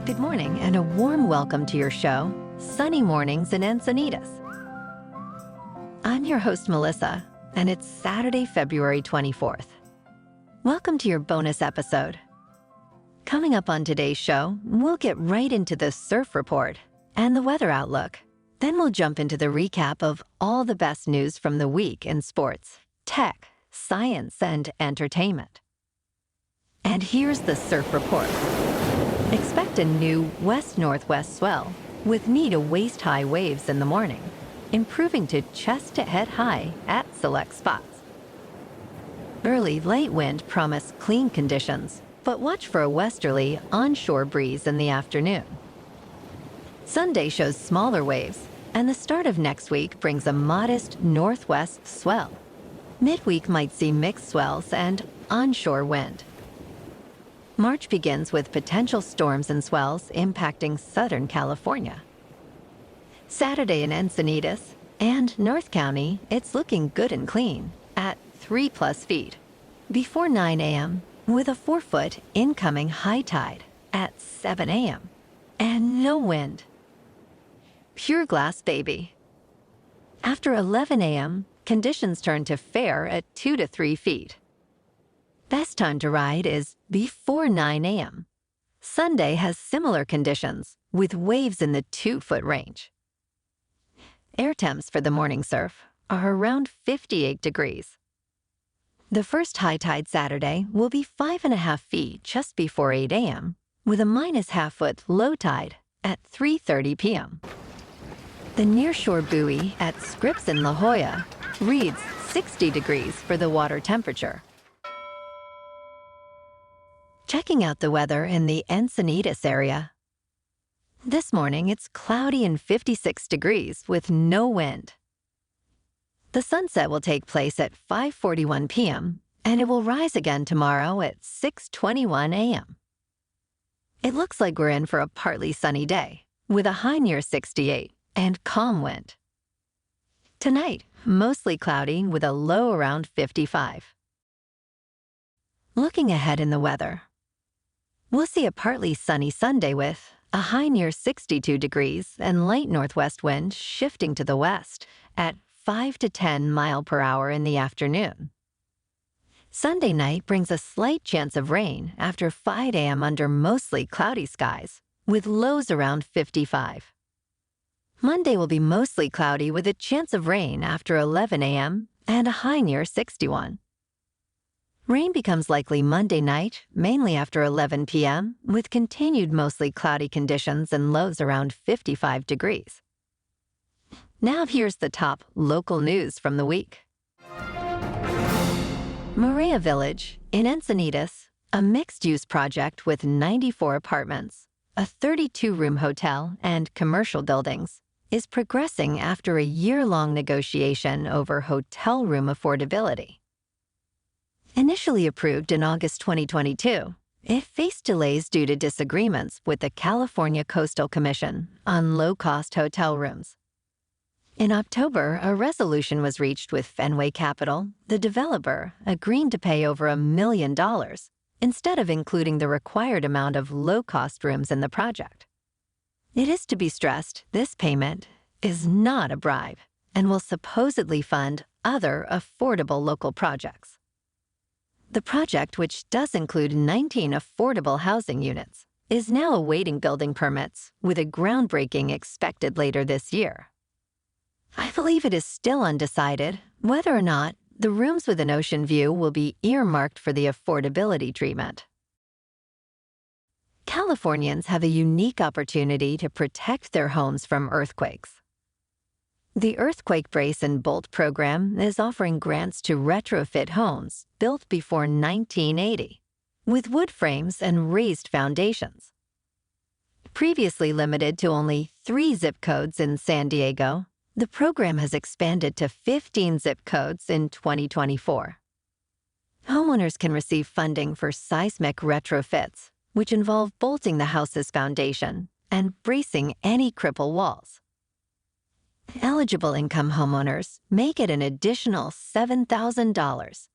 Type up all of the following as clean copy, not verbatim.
Good morning and a warm welcome to your show, Sunny Mornings in Encinitas. I'm your host, Melissa, and it's Saturday, February 24th. Welcome to your bonus episode. Coming up on today's show, we'll get right into the surf report and the weather outlook. Then we'll jump into the recap of all the best news from the week in sports, tech, science, and entertainment. And here's the surf report. Expect a new west-northwest swell with knee to waist-high waves in the morning, improving to chest-to-head high at select spots. Early light wind promise clean conditions, but watch for a westerly onshore breeze in the afternoon. Sunday shows smaller waves, and the start of next week brings a modest northwest swell. Midweek might see mixed swells and onshore wind. March begins with potential storms and swells impacting Southern California. Saturday in Encinitas and North County, it's looking good and clean at 3+ feet before 9 a.m. with a 4-foot incoming high tide at 7 a.m. and no wind. Pure glass baby. After 11 a.m., conditions turn to fair at 2 to 3 feet. Best time to ride is before 9 a.m. Sunday has similar conditions, with waves in the 2-foot range. Air temps for the morning surf are around 58 degrees. The first high tide Saturday will be 5.5 feet just before 8 a.m., with a -0.5-foot low tide at 3:30 p.m. The nearshore buoy at Scripps in La Jolla reads 60 degrees for the water temperature. Checking out the weather in the Encinitas area. This morning, it's cloudy and 56 degrees with no wind. The sunset will take place at 5:41 p.m., and it will rise again tomorrow at 6:21 a.m. It looks like we're in for a partly sunny day, with a high near 68 and calm wind. Tonight, mostly cloudy with a low around 55. Looking ahead in the weather. We'll see a partly sunny Sunday with a high near 62 degrees and light northwest wind shifting to the west at 5 to 10 miles per hour in the afternoon. Sunday night brings a slight chance of rain after 5 a.m. under mostly cloudy skies, with lows around 55. Monday will be mostly cloudy with a chance of rain after 11 a.m. and a high near 61. Rain becomes likely Monday night, mainly after 11 p.m., with continued mostly cloudy conditions and lows around 55 degrees. Now here's the top local news from the week. Maria Village in Encinitas, a mixed-use project with 94 apartments, a 32-room hotel, and commercial buildings, is progressing after a year-long negotiation over hotel room affordability. Initially approved in August 2022, it faced delays due to disagreements with the California Coastal Commission on low-cost hotel rooms. In October, a resolution was reached with Fenway Capital, the developer, agreeing to pay over $1 million instead of including the required amount of low-cost rooms in the project. It is to be stressed, this payment is not a bribe and will supposedly fund other affordable local projects. The project, which does include 19 affordable housing units, is now awaiting building permits, with a groundbreaking expected later this year. I believe it is still undecided whether or not the rooms with an ocean view will be earmarked for the affordability treatment. Californians have a unique opportunity to protect their homes from earthquakes. The Earthquake Brace and Bolt program is offering grants to retrofit homes built before 1980, with wood frames and raised foundations. Previously limited to only 3 zip codes in San Diego, the program has expanded to 15 zip codes in 2024. Homeowners can receive funding for seismic retrofits, which involve bolting the house's foundation and bracing any cripple walls. Eligible income homeowners may get an additional $7,000.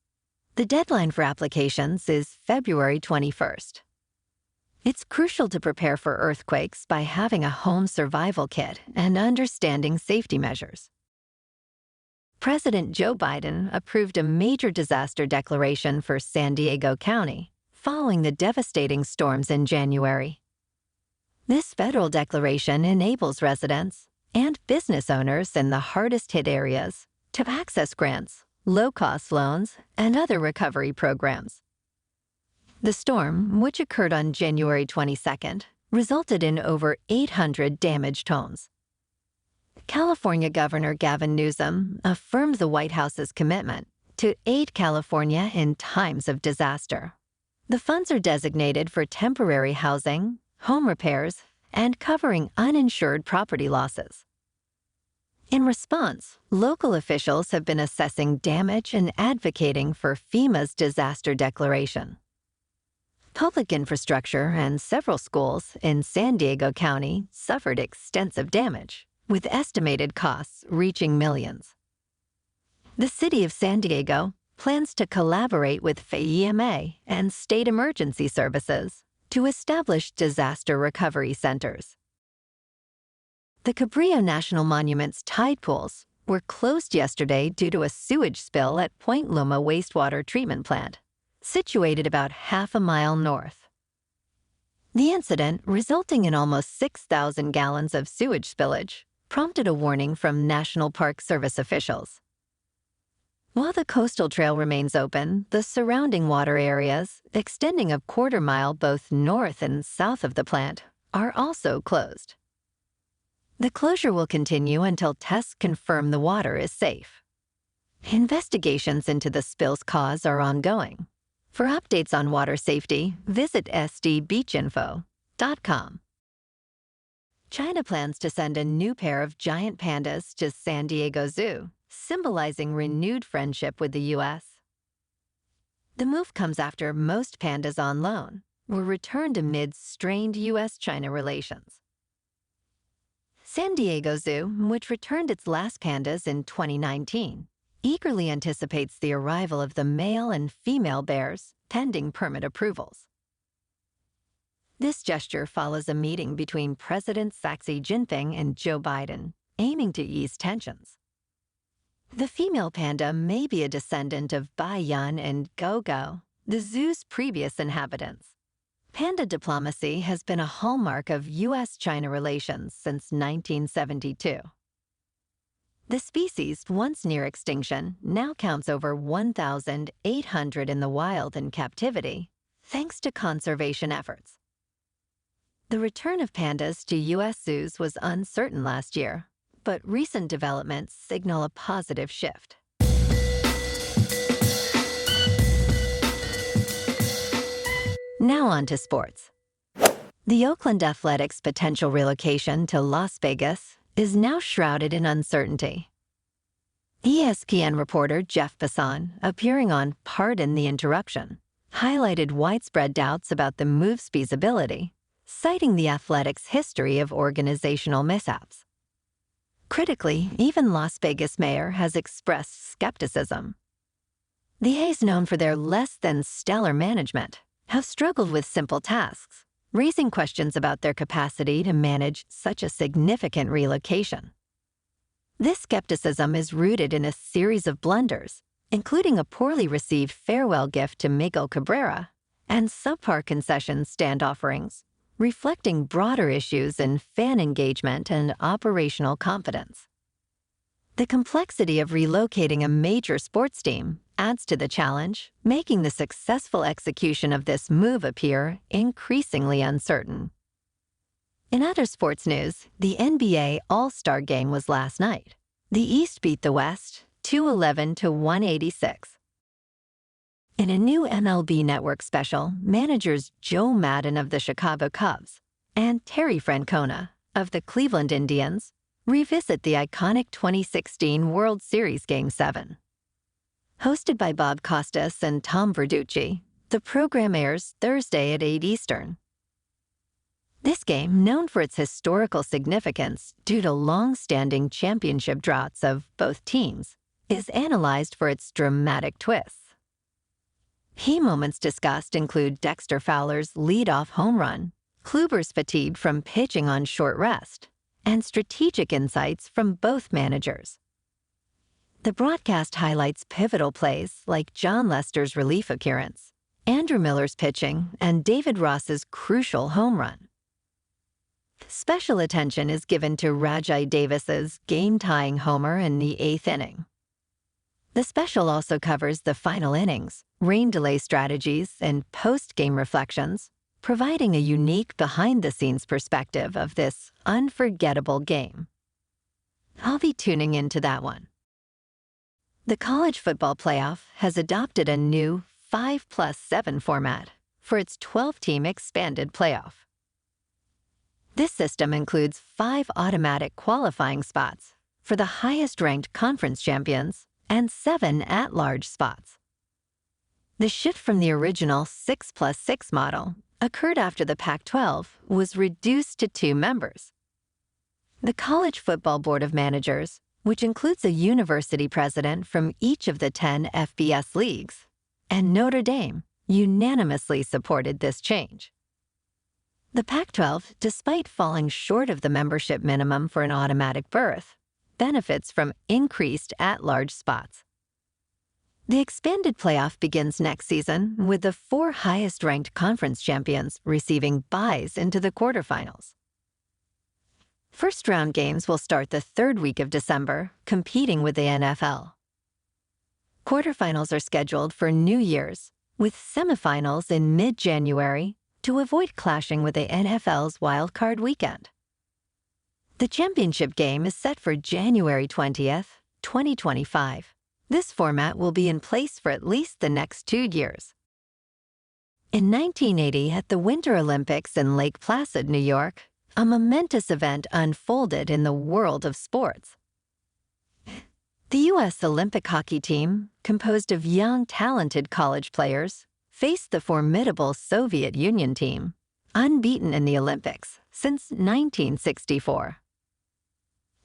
The deadline for applications is February 21st. It's crucial to prepare for earthquakes by having a home survival kit and understanding safety measures. President Joe Biden approved a major disaster declaration for San Diego County following the devastating storms in January. This federal declaration enables residents and business owners in the hardest-hit areas to access grants, low-cost loans, and other recovery programs. The storm, which occurred on January 22nd, resulted in over 800 damaged homes. California Governor Gavin Newsom affirmed the White House's commitment to aid California in times of disaster. The funds are designated for temporary housing, home repairs, and covering uninsured property losses. In response, local officials have been assessing damage and advocating for FEMA's disaster declaration. Public infrastructure and several schools in San Diego County suffered extensive damage, with estimated costs reaching millions. The City of San Diego plans to collaborate with FEMA and state emergency services to establish disaster recovery centers. The Cabrillo National Monument's tide pools were closed yesterday due to a sewage spill at Point Loma Wastewater Treatment Plant, situated about half a mile north. The incident, resulting in almost 6,000 gallons of sewage spillage, prompted a warning from National Park Service officials. While the coastal trail remains open, the surrounding water areas, extending a quarter-mile both north and south of the plant, are also closed. The closure will continue until tests confirm the water is safe. Investigations into the spill's cause are ongoing. For updates on water safety, visit sdbeachinfo.com. China plans to send a new pair of giant pandas to San Diego Zoo, symbolizing renewed friendship with the U.S. The move comes after most pandas on loan were returned amid strained U.S.-China relations. San Diego Zoo, which returned its last pandas in 2019, eagerly anticipates the arrival of the male and female bears, pending permit approvals. This gesture follows a meeting between President Xi Jinping and Joe Biden, aiming to ease tensions. The female panda may be a descendant of Bai Yan and Gogo, the zoo's previous inhabitants. Panda diplomacy has been a hallmark of U.S.-China relations since 1972. The species, once near extinction, now counts over 1,800 in the wild and captivity, thanks to conservation efforts. The return of pandas to U.S. zoos was uncertain last year, but recent developments signal a positive shift. Now on to sports. The Oakland Athletics' potential relocation to Las Vegas is now shrouded in uncertainty. ESPN reporter Jeff Passan, appearing on Pardon the Interruption, highlighted widespread doubts about the move's feasibility, citing the Athletics' history of organizational mishaps. Critically, even Las Vegas mayor has expressed skepticism. The A's, known for their less-than-stellar management, have struggled with simple tasks, raising questions about their capacity to manage such a significant relocation. This skepticism is rooted in a series of blunders, including a poorly received farewell gift to Miguel Cabrera and subpar concession stand offerings, reflecting broader issues in fan engagement and operational confidence. The complexity of relocating a major sports team adds to the challenge, making the successful execution of this move appear increasingly uncertain. In other sports news, the NBA All-Star Game was last night. The East beat the West 211 to 186. In a new MLB Network special, managers Joe Maddon of the Chicago Cubs and Terry Francona of the Cleveland Indians revisit the iconic 2016 World Series Game 7. Hosted by Bob Costas and Tom Verducci, the program airs Thursday at 8 Eastern. This game, known for its historical significance due to long-standing championship droughts of both teams, is analyzed for its dramatic twists. Key moments discussed include Dexter Fowler's leadoff home run, Kluber's fatigue from pitching on short rest, and strategic insights from both managers. The broadcast highlights pivotal plays like John Lester's relief appearance, Andrew Miller's pitching, and David Ross's crucial home run. Special attention is given to Rajai Davis's game-tying homer in the 8th inning. The special also covers the final innings, rain delay strategies, and post-game reflections, providing a unique behind-the-scenes perspective of this unforgettable game. I'll be tuning into that one. The College Football Playoff has adopted a new 5+7 format for its 12-team expanded playoff. This system includes 5 automatic qualifying spots for the highest-ranked conference champions and 7 at-large spots. The shift from the original 6+6 model occurred after the Pac-12 was reduced to 2 members. The College Football Board of Managers, which includes a university president from each of the 10 FBS leagues, and Notre Dame, unanimously supported this change. The Pac-12, despite falling short of the membership minimum for an automatic berth, benefits from increased at-large spots. The expanded playoff begins next season with the 4 highest-ranked conference champions receiving byes into the quarterfinals. First-round games will start the 3rd week of December, competing with the NFL. Quarterfinals are scheduled for New Year's, with semifinals in mid-January to avoid clashing with the NFL's wildcard weekend. The championship game is set for January 20th, 2025. This format will be in place for at least the next 2 years. In 1980, at the Winter Olympics in Lake Placid, New York, a momentous event unfolded in the world of sports. The U.S. Olympic hockey team, composed of young, talented college players, faced the formidable Soviet Union team, unbeaten in the Olympics since 1964.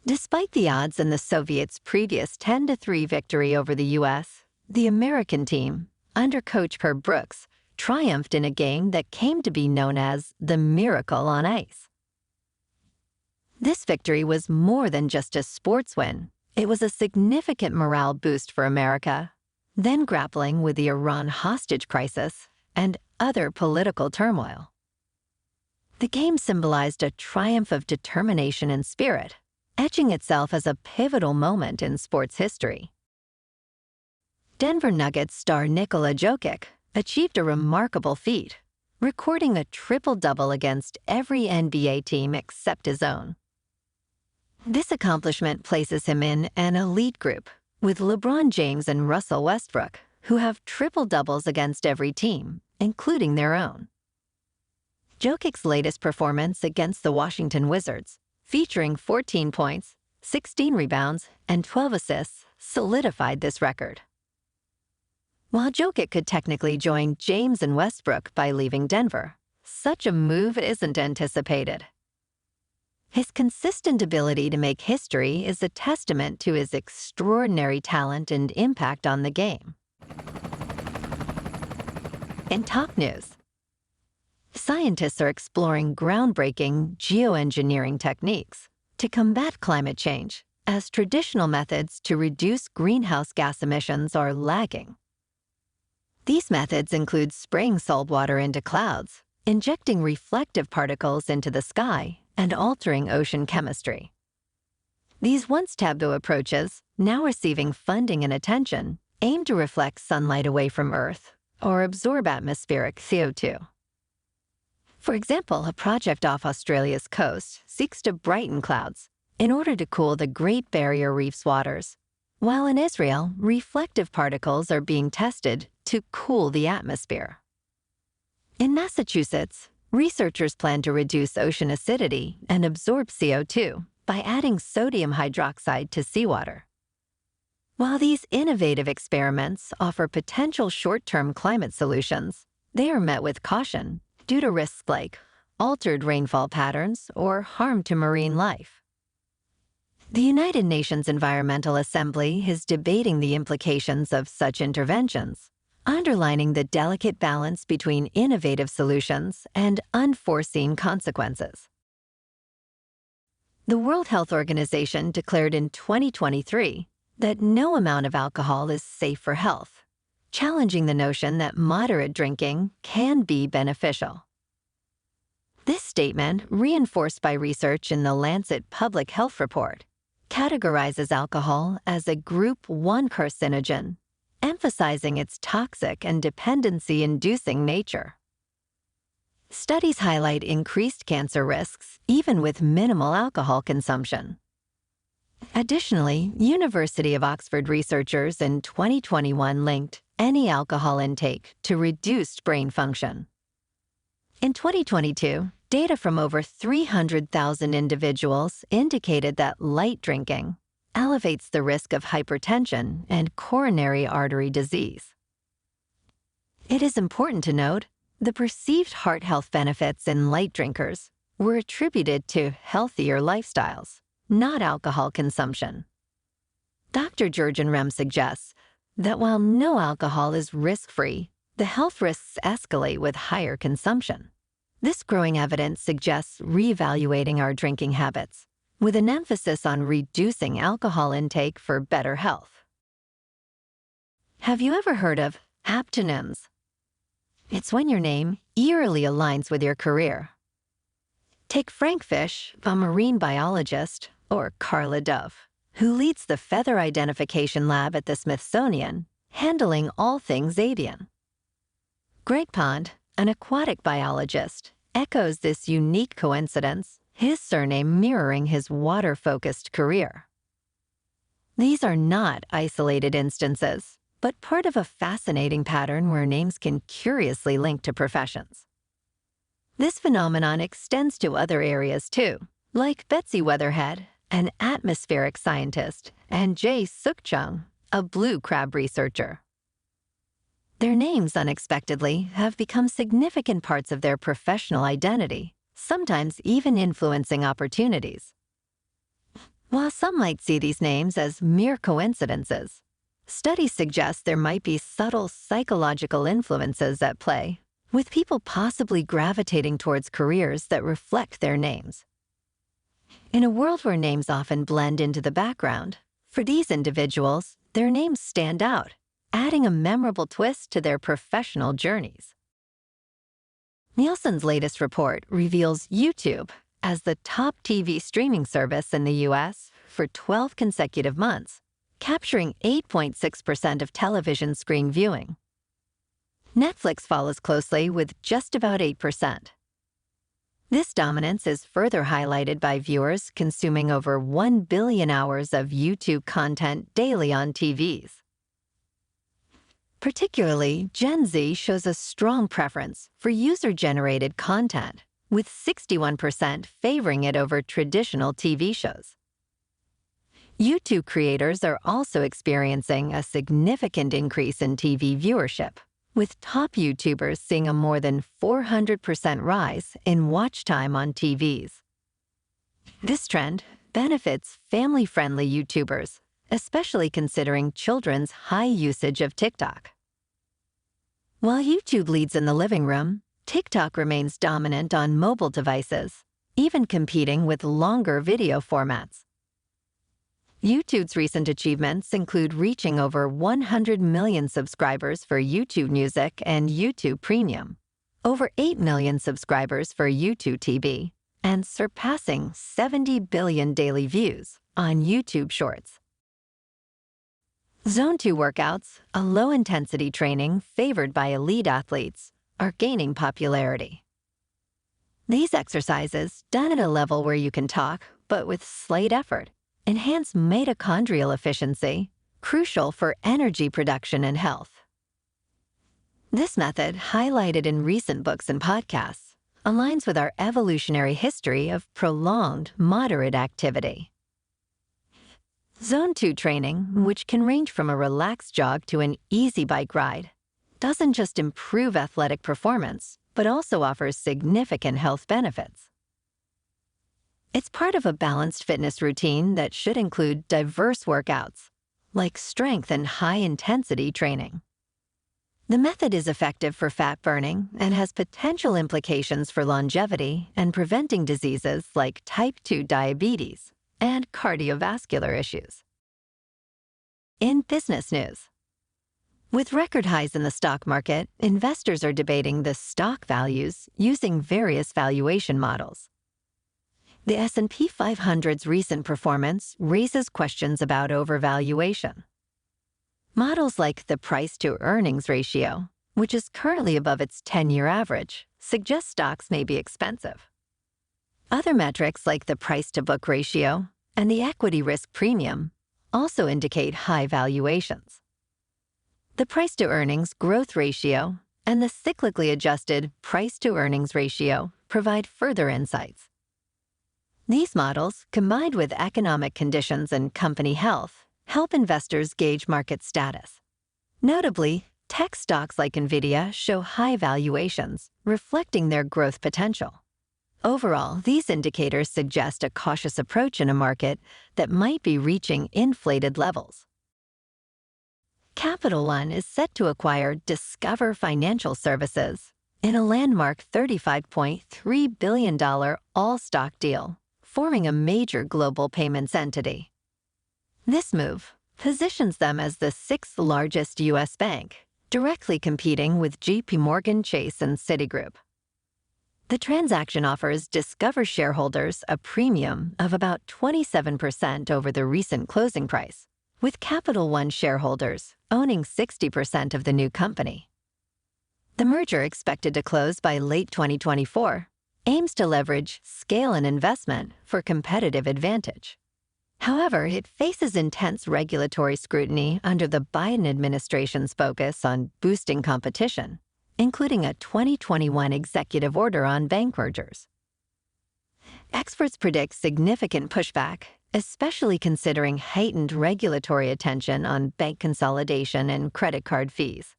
Despite the odds in the Soviets' previous 10-3 victory over the U.S., the American team, under coach Herb Brooks, triumphed in a game that came to be known as the Miracle on Ice. This victory was more than just a sports win. It was a significant morale boost for America, then grappling with the Iran hostage crisis and other political turmoil. The game symbolized a triumph of determination and spirit, etching itself as a pivotal moment in sports history. Denver Nuggets star Nikola Jokic achieved a remarkable feat, recording a triple-double against every NBA team except his own. This accomplishment places him in an elite group with LeBron James and Russell Westbrook, who have triple-doubles against every team, including their own. Jokic's latest performance against the Washington Wizards, featuring 14 points, 16 rebounds, and 12 assists, solidified this record. While Jokic could technically join James and Westbrook by leaving Denver, such a move isn't anticipated. His consistent ability to make history is a testament to his extraordinary talent and impact on the game. In top news, scientists are exploring groundbreaking geoengineering techniques to combat climate change, as traditional methods to reduce greenhouse gas emissions are lagging. These methods include spraying saltwater into clouds, injecting reflective particles into the sky, and altering ocean chemistry. These once taboo approaches, now receiving funding and attention, aim to reflect sunlight away from Earth or absorb atmospheric CO2. For example, a project off Australia's coast seeks to brighten clouds in order to cool the Great Barrier Reef's waters, while in Israel, reflective particles are being tested to cool the atmosphere. In Massachusetts, researchers plan to reduce ocean acidity and absorb CO2 by adding sodium hydroxide to seawater. While these innovative experiments offer potential short-term climate solutions, they are met with caution due to risks like altered rainfall patterns or harm to marine life. The United Nations Environmental Assembly is debating the implications of such interventions, underlining the delicate balance between innovative solutions and unforeseen consequences. The World Health Organization declared in 2023 that no amount of alcohol is safe for health, challenging the notion that moderate drinking can be beneficial. This statement, reinforced by research in the Lancet Public Health Report, categorizes alcohol as a Group 1 carcinogen, emphasizing its toxic and dependency-inducing nature. Studies highlight increased cancer risks even with minimal alcohol consumption. Additionally, University of Oxford researchers in 2021 linked any alcohol intake to reduced brain function. In 2022, data from over 300,000 individuals indicated that light drinking elevates the risk of hypertension and coronary artery disease. It is important to note the perceived heart health benefits in light drinkers were attributed to healthier lifestyles, not alcohol consumption. Dr. Jurgen Rem suggests that while no alcohol is risk-free, the health risks escalate with higher consumption. This growing evidence suggests reevaluating our drinking habits, with an emphasis on reducing alcohol intake for better health. Have you ever heard of aptonyms? It's when your name eerily aligns with your career. Take Frank Fish, a marine biologist, or Carla Dove, who leads the feather identification lab at the Smithsonian, handling all things avian. Greg Pond, an aquatic biologist, echoes this unique coincidence, his surname mirroring his water-focused career. These are not isolated instances, but part of a fascinating pattern where names can curiously link to professions. This phenomenon extends to other areas too, like Betsy Weatherhead, an atmospheric scientist, and Jay Suk-chung, a blue crab researcher. Their names, unexpectedly, have become significant parts of their professional identity, sometimes even influencing opportunities. While some might see these names as mere coincidences, studies suggest there might be subtle psychological influences at play, with people possibly gravitating towards careers that reflect their names. In a world where names often blend into the background, for these individuals, their names stand out, adding a memorable twist to their professional journeys. Nielsen's latest report reveals YouTube as the top TV streaming service in the U.S. for 12 consecutive months, capturing 8.6% of television screen viewing. Netflix follows closely with just about 8%. This dominance is further highlighted by viewers consuming over 1 billion hours of YouTube content daily on TVs. Particularly, Gen Z shows a strong preference for user-generated content, with 61% favoring it over traditional TV shows. YouTube creators are also experiencing a significant increase in TV viewership, with top YouTubers seeing a more than 400% rise in watch time on TVs. This trend benefits family-friendly YouTubers, especially considering children's high usage of TikTok. While YouTube leads in the living room, TikTok remains dominant on mobile devices, even competing with longer video formats. YouTube's recent achievements include reaching over 100 million subscribers for YouTube Music and YouTube Premium, over 8 million subscribers for YouTube TV, and surpassing 70 billion daily views on YouTube Shorts. Zone 2 workouts, a low-intensity training favored by elite athletes, are gaining popularity. These exercises, done at a level where you can talk, but with slight effort, enhance mitochondrial efficiency, crucial for energy production and health. This method, highlighted in recent books and podcasts, aligns with our evolutionary history of prolonged, moderate activity. Zone 2 training, which can range from a relaxed jog to an easy bike ride, doesn't just improve athletic performance, but also offers significant health benefits. It's part of a balanced fitness routine that should include diverse workouts, like strength and high-intensity training. The method is effective for fat burning and has potential implications for longevity and preventing diseases like type 2 diabetes and cardiovascular issues. In business news, with record highs in the stock market, investors are debating the stock values using various valuation models. The S&P 500's recent performance raises questions about overvaluation. Models like the price-to-earnings ratio, which is currently above its 10-year average, suggest stocks may be expensive. Other metrics like the price-to-book ratio and the equity risk premium also indicate high valuations. The price-to-earnings growth ratio and the cyclically adjusted price-to-earnings ratio provide further insights. These models, combined with economic conditions and company health, help investors gauge market status. Notably, tech stocks like NVIDIA show high valuations, reflecting their growth potential. Overall, these indicators suggest a cautious approach in a market that might be reaching inflated levels. Capital One is set to acquire Discover Financial Services in a landmark $35.3 billion all-stock deal, forming a major global payments entity. This move positions them as the sixth largest U.S. bank, directly competing with J.P. Morgan Chase and Citigroup. The transaction offers Discover shareholders a premium of about 27% over the recent closing price, with Capital One shareholders owning 60% of the new company. The merger, expected to close by late 2024, aims to leverage scale and investment for competitive advantage. However, it faces intense regulatory scrutiny under the Biden administration's focus on boosting competition, including a 2021 executive order on bank mergers. Experts predict significant pushback, especially considering heightened regulatory attention on bank consolidation and credit card fees.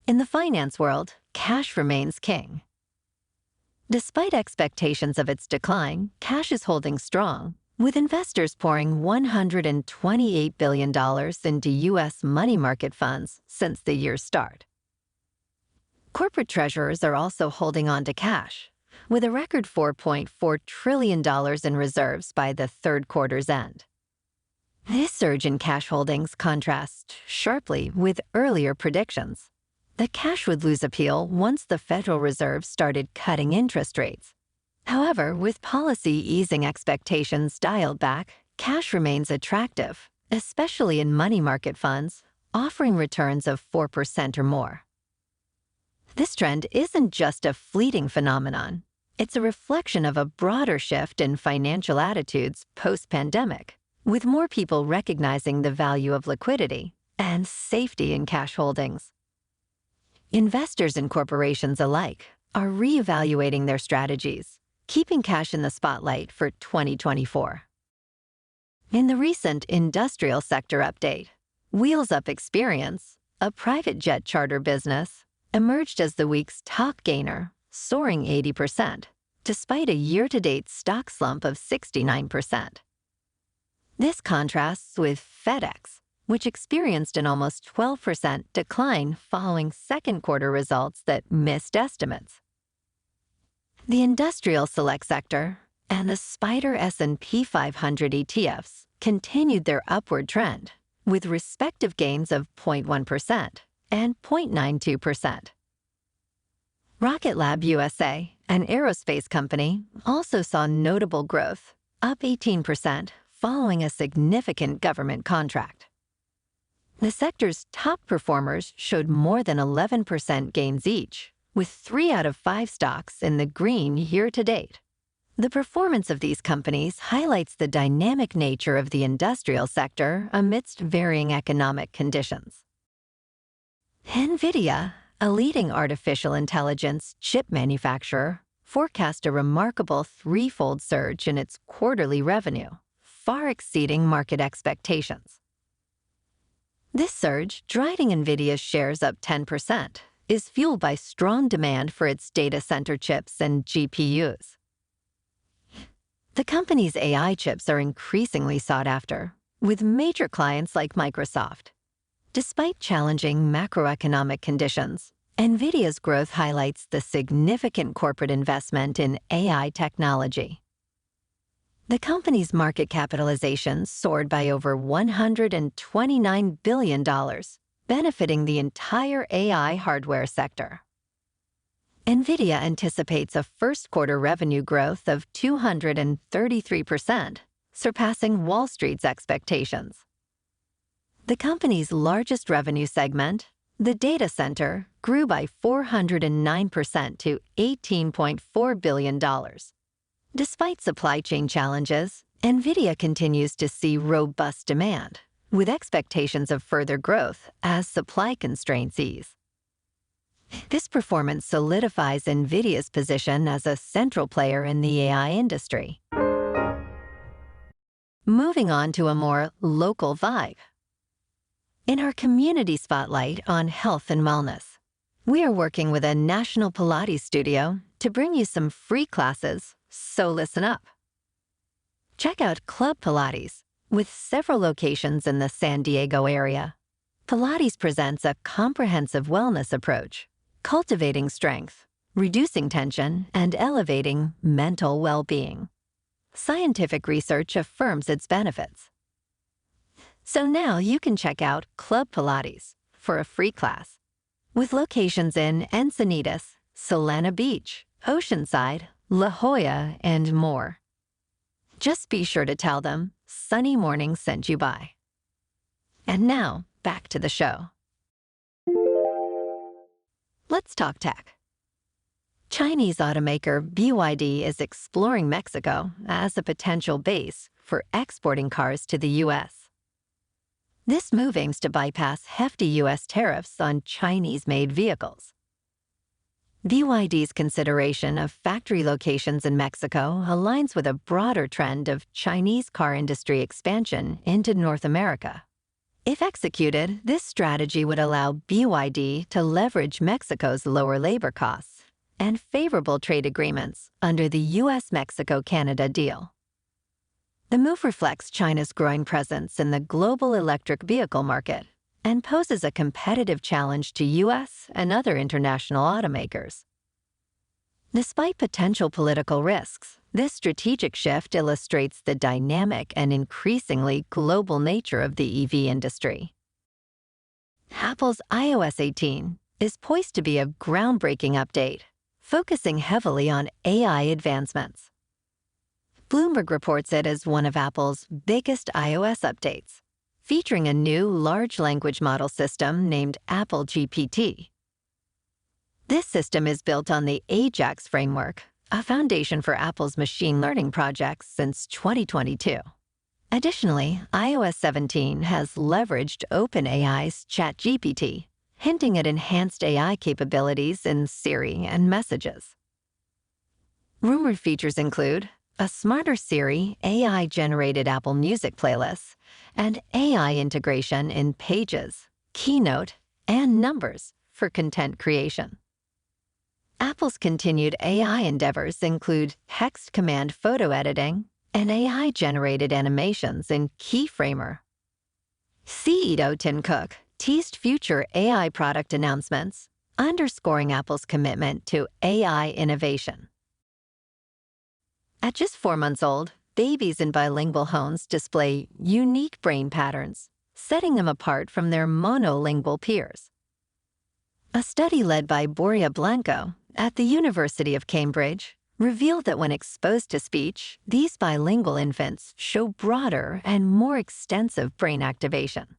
In the finance world, cash remains king. Despite expectations of its decline, cash is holding strong, with investors pouring $128 billion into U.S. money market funds since the year's start. Corporate treasurers are also holding on to cash, with a record $4.4 trillion in reserves by the third quarter's end. This surge in cash holdings contrasts sharply with earlier predictions that cash would lose appeal once the Federal Reserve started cutting interest rates. However, with policy easing expectations dialed back, cash remains attractive, especially in money market funds, offering returns of 4% or more. This trend isn't just a fleeting phenomenon. It's a reflection of a broader shift in financial attitudes post-pandemic, with more people recognizing the value of liquidity and safety in cash holdings. Investors and corporations alike are reevaluating their strategies, keeping cash in the spotlight for 2024. In the recent industrial sector update, Wheels Up Experience, a private jet charter business, emerged as the week's top gainer, soaring 80%, despite a year-to-date stock slump of 69%. This contrasts with FedEx, which experienced an almost 12% decline following second quarter results that missed estimates. The industrial select sector and the SPDR S&P 500 ETFs continued their upward trend, with respective gains of 0.1% and 0.92%. Rocket Lab USA, an aerospace company, also saw notable growth, up 18% following a significant government contract. The sector's top performers showed more than 11% gains each, with 3 out of 5 stocks in the green year-to-date. The performance of these companies highlights the dynamic nature of the industrial sector amidst varying economic conditions. NVIDIA, a leading artificial intelligence chip manufacturer, forecast a remarkable threefold surge in its quarterly revenue, far exceeding market expectations. This surge, driving NVIDIA's shares up 10%, is fueled by strong demand for its data center chips and GPUs. The company's AI chips are increasingly sought after, with major clients like Microsoft. Despite challenging macroeconomic conditions, NVIDIA's growth highlights the significant corporate investment in AI technology. The company's market capitalization soared by over $129 billion, benefiting the entire AI hardware sector. NVIDIA anticipates a first-quarter revenue growth of 233%, surpassing Wall Street's expectations. The company's largest revenue segment, the data center, grew by 409% to $18.4 billion. Despite supply chain challenges, NVIDIA continues to see robust demand, with expectations of further growth as supply constraints ease. This performance solidifies NVIDIA's position as a central player in the AI industry. Moving on to a more local vibe. In our community spotlight on health and wellness, we are working with a national Pilates studio to bring you some free classes, so listen up. Check out Club Pilates, with several locations in the San Diego area. Pilates presents a comprehensive wellness approach, cultivating strength, reducing tension, and elevating mental well-being. Scientific research affirms its benefits. So now you can check out Club Pilates for a free class, with locations in Encinitas, Solana Beach, Oceanside, La Jolla, and more. Just be sure to tell them Sunny Mornings sent you by. And now, back to the show. Let's talk tech. Chinese automaker BYD is exploring Mexico as a potential base for exporting cars to the U.S. This move aims to bypass hefty U.S. tariffs on Chinese-made vehicles. BYD's consideration of factory locations in Mexico aligns with a broader trend of Chinese car industry expansion into North America. If executed, this strategy would allow BYD to leverage Mexico's lower labor costs and favorable trade agreements under the U.S.-Mexico-Canada deal. The move reflects China's growing presence in the global electric vehicle market and poses a competitive challenge to U.S. and other international automakers. Despite potential political risks, this strategic shift illustrates the dynamic and increasingly global nature of the EV industry. Apple's iOS 18 is poised to be a groundbreaking update, focusing heavily on AI advancements. Bloomberg reports it as one of Apple's biggest iOS updates, featuring a new large language model system named Apple GPT. This system is built on the AJAX framework, a foundation for Apple's machine learning projects since 2022. Additionally, iOS 17 has leveraged OpenAI's ChatGPT, hinting at enhanced AI capabilities in Siri and Messages. Rumored features include a smarter Siri AI-generated Apple Music playlists, and AI integration in Pages, Keynote, and Numbers for content creation. Apple's continued AI endeavors include text command photo editing and AI-generated animations in Keyframer. CEO Tim Cook teased future AI product announcements, underscoring Apple's commitment to AI innovation. At just 4 months old, babies in bilingual homes display unique brain patterns, setting them apart from their monolingual peers. A study led by Boria Blanco at the University of Cambridge revealed that when exposed to speech, these bilingual infants show broader and more extensive brain activation.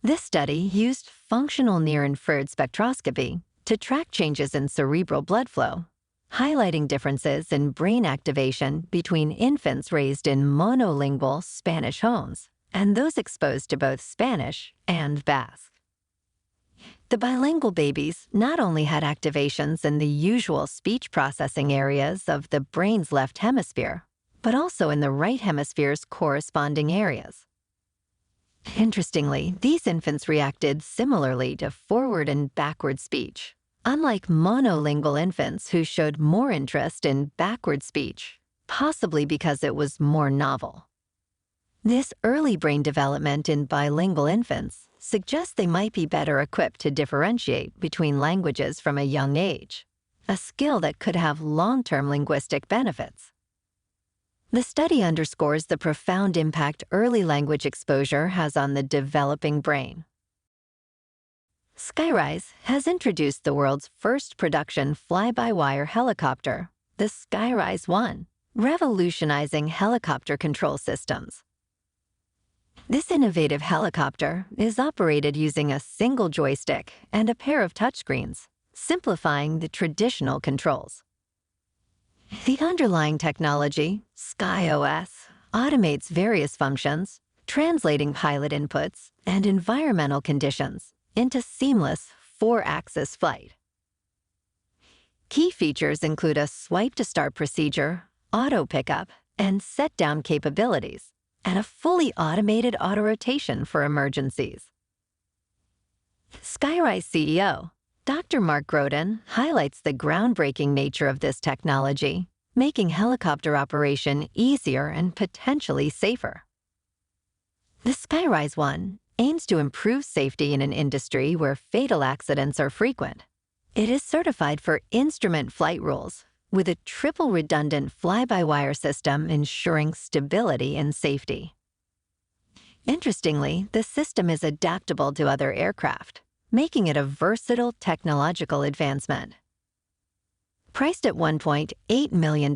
This study used functional near-infrared spectroscopy to track changes in cerebral blood flow, highlighting differences in brain activation between infants raised in monolingual Spanish homes and those exposed to both Spanish and Basque. The bilingual babies not only had activations in the usual speech processing areas of the brain's left hemisphere, but also in the right hemisphere's corresponding areas. Interestingly, these infants reacted similarly to forward and backward speech, unlike monolingual infants who showed more interest in backward speech, possibly because it was more novel. This early brain development in bilingual infants suggests they might be better equipped to differentiate between languages from a young age, a skill that could have long-term linguistic benefits. The study underscores the profound impact early language exposure has on the developing brain. Skyrise has introduced the world's first production fly-by-wire helicopter, the Skyrise 1, revolutionizing helicopter control systems. This innovative helicopter is operated using a single joystick and a pair of touchscreens, simplifying the traditional controls. The underlying technology, SkyOS, automates various functions, translating pilot inputs and environmental conditions into seamless 4-axis flight. Key features include a swipe-to-start procedure, auto pickup, and set-down capabilities, and a fully automated auto-rotation for emergencies. Skyrise CEO, Dr. Mark Groden, highlights the groundbreaking nature of this technology, making helicopter operation easier and potentially safer. The Skyrise 1 aims to improve safety in an industry where fatal accidents are frequent. It is certified for instrument flight rules, with a triple redundant fly-by-wire system ensuring stability and safety. Interestingly, the system is adaptable to other aircraft, making it a versatile technological advancement. Priced at $1.8 million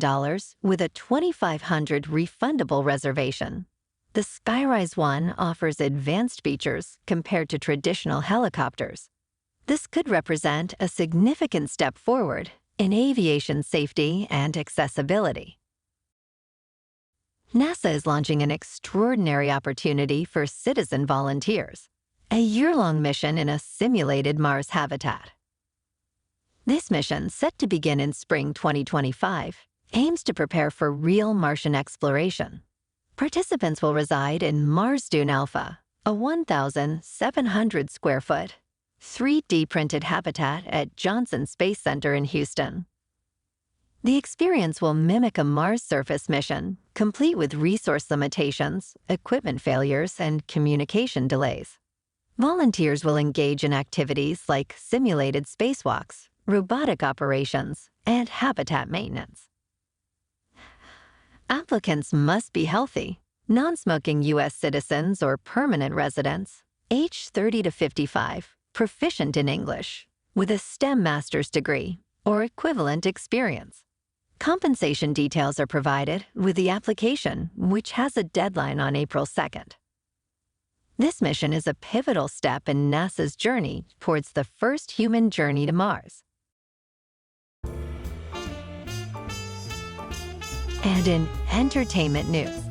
with a $2,500 refundable reservation, the Skyrise 1 offers advanced features compared to traditional helicopters. This could represent a significant step forward in aviation safety and accessibility. NASA is launching an extraordinary opportunity for citizen volunteers, a year-long mission in a simulated Mars habitat. This mission, set to begin in spring 2025, aims to prepare for real Martian exploration. Participants will reside in Mars Dune Alpha, a 1,700-square-foot, 3D printed habitat at Johnson Space Center in Houston. The experience will mimic a Mars surface mission, complete with resource limitations, equipment failures, and communication delays. Volunteers will engage in activities like simulated spacewalks, robotic operations, and habitat maintenance. Applicants must be healthy, non-smoking U.S. citizens or permanent residents, age 30 to 55, proficient in English, with a STEM master's degree or equivalent experience. Compensation details are provided with the application, which has a deadline on April 2nd. This mission is a pivotal step in NASA's journey towards the first human journey to Mars. And in entertainment news,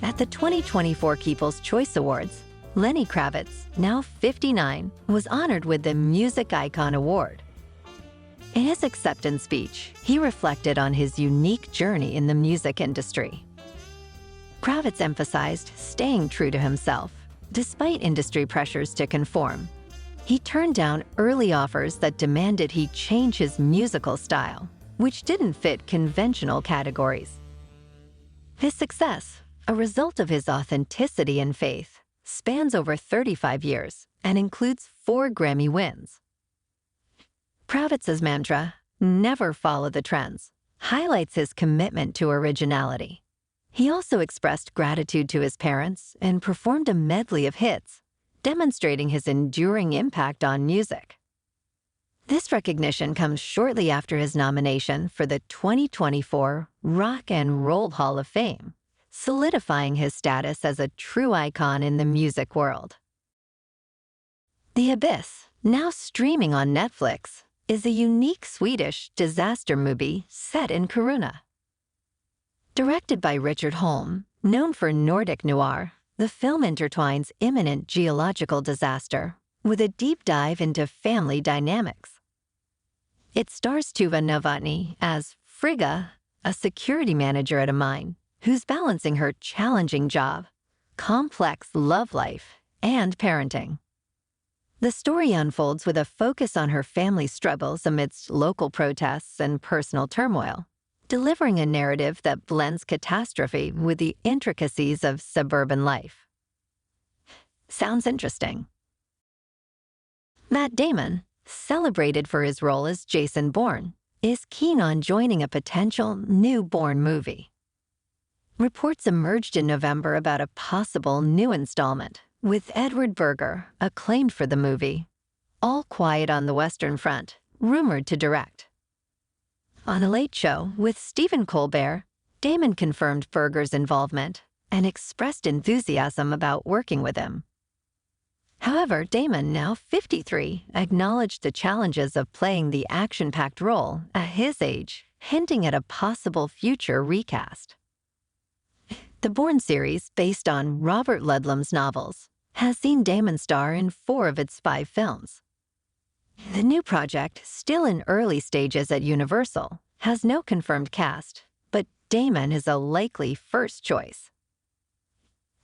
at the 2024 People's Choice Awards, Lenny Kravitz, now 59, was honored with the Music Icon Award. In his acceptance speech, he reflected on his unique journey in the music industry. Kravitz emphasized staying true to himself, despite industry pressures to conform. He turned down early offers that demanded he change his musical style, which didn't fit conventional categories. His success, a result of his authenticity and faith, spans over 35 years and includes 4 Grammy wins. Kravitz's mantra, "Never follow the trends," highlights his commitment to originality. He also expressed gratitude to his parents and performed a medley of hits, demonstrating his enduring impact on music. This recognition comes shortly after his nomination for the 2024 Rock and Roll Hall of Fame, solidifying his status as a true icon in the music world. The Abyss, now streaming on Netflix, is a unique Swedish disaster movie set in Kiruna. Directed by Richard Holm, known for Nordic noir, the film intertwines imminent geological disaster with a deep dive into family dynamics. It stars Tuva Novotny as Frigga, a security manager at a mine, who's balancing her challenging job, complex love life, and parenting. The story unfolds with a focus on her family's struggles amidst local protests and personal turmoil, delivering a narrative that blends catastrophe with the intricacies of suburban life. Sounds interesting. Matt Damon, celebrated for his role as Jason Bourne, is keen on joining a potential new Bourne movie. Reports emerged in November about a possible new installment, with Edward Berger, acclaimed for the movie, All Quiet on the Western Front, rumored to direct. On a Late Show with Stephen Colbert, Damon confirmed Berger's involvement and expressed enthusiasm about working with him. However, Damon, now 53, acknowledged the challenges of playing the action-packed role at his age, hinting at a possible future recast. The Bourne series, based on Robert Ludlum's novels, has seen Damon star in 4 of its 5 films. The new project, still in early stages at Universal, has no confirmed cast, but Damon is a likely first choice.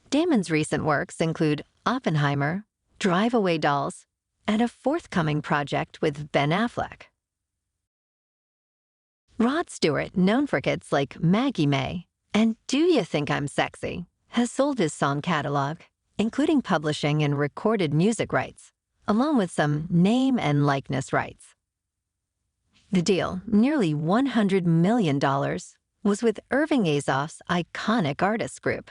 Damon's recent works include Oppenheimer, Drive Away Dolls, and a forthcoming project with Ben Affleck. Rod Stewart, known for hits like Maggie May and Do You Think I'm Sexy, has sold his song catalog, including publishing and recorded music rights, along with some name and likeness rights. The deal, nearly $100 million, was with Irving Azoff's iconic artist group.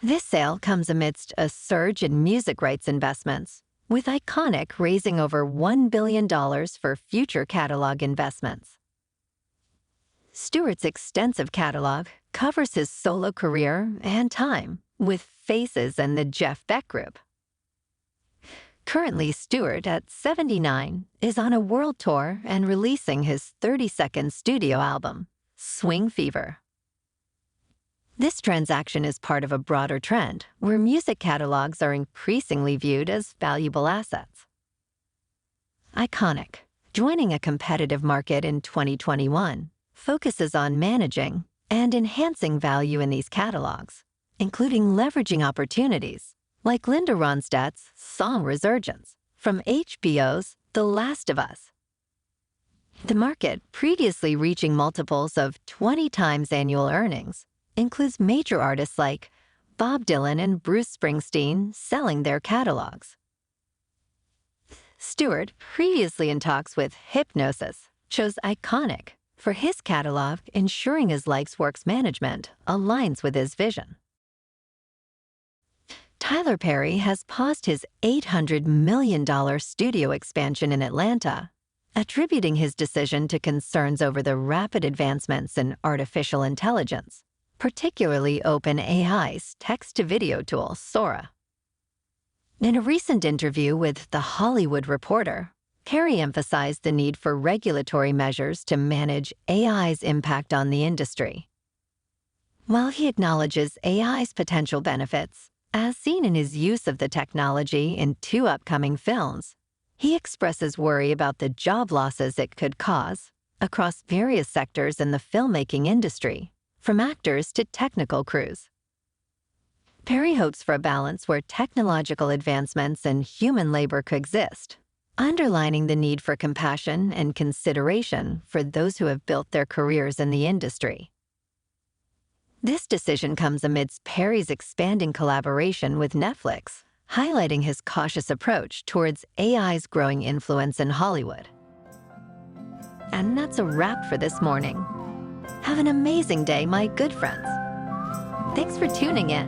This sale comes amidst a surge in music rights investments, with Iconic raising over $1 billion for future catalog investments. Stewart's extensive catalog covers his solo career and time with Faces and the Jeff Beck Group. Currently, Stewart, at 79, is on a world tour and releasing his 32nd studio album, Swing Fever. This transaction is part of a broader trend where music catalogs are increasingly viewed as valuable assets. Iconic, joining a competitive market in 2021, focuses on managing and enhancing value in these catalogs, including leveraging opportunities like Linda Ronstadt's Song Resurgence from HBO's The Last of Us. The market, previously reaching multiples of 20 times annual earnings, includes major artists like Bob Dylan and Bruce Springsteen selling their catalogs. Stewart, previously in talks with Hipgnosis, chose Iconic for his catalog, ensuring his LikesWorks management aligns with his vision. Tyler Perry has paused his $800 million studio expansion in Atlanta, attributing his decision to concerns over the rapid advancements in artificial intelligence, particularly OpenAI's text-to-video tool, Sora. In a recent interview with The Hollywood Reporter, Perry emphasized the need for regulatory measures to manage AI's impact on the industry. While he acknowledges AI's potential benefits, as seen in his use of the technology in 2 upcoming films, he expresses worry about the job losses it could cause across various sectors in the filmmaking industry, from actors to technical crews. Perry hopes for a balance where technological advancements and human labor coexist, underlining the need for compassion and consideration for those who have built their careers in the industry. This decision comes amidst Perry's expanding collaboration with Netflix, highlighting his cautious approach towards AI's growing influence in Hollywood. And that's a wrap for this morning. Have an amazing day, my good friends. Thanks for tuning in.